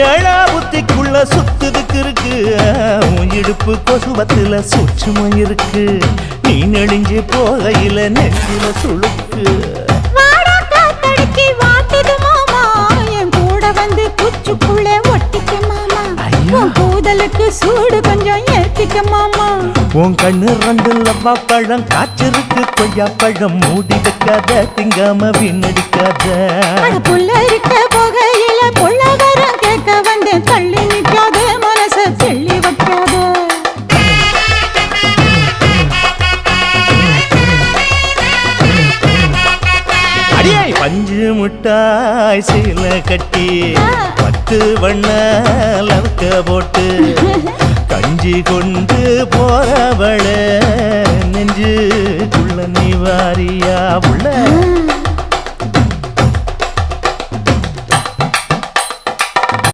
ஏழா புத்திக்குள்ள சுத்துதுக்கு இருக்கு உன் இடுப்பு கொசுவத்துல சூட்சுமம் இருக்கு நீ நெளிஞ்சு போகையில நெஞ்சில சுழுக்கு குச்சுக்குள்ள ஒட்டிக்க மாமா கூதலுக்கு சூடு கொஞ்சம் ஏத்திக்க மாமா உன் கண்ணு ரெண்டு லவ்வா பழம் காய்ச்சிருக்கு கொய்யா பழம் மூடி வைக்காத திங்காம வீணடிக்காத புள்ள இருக்க போகையில பொள்ளகரம் கேட்க வந்து தள்ளி நிற்காத மனச தெள்ளி வைக்காத அடியே பஞ்சு முட்டாய் சீல கட்டி 10 வண்ண லவக்க போட்டு கஞ்சி கொண்டு போறவள நெஞ்சுக்குள்ள நீ வாரியா உள்ள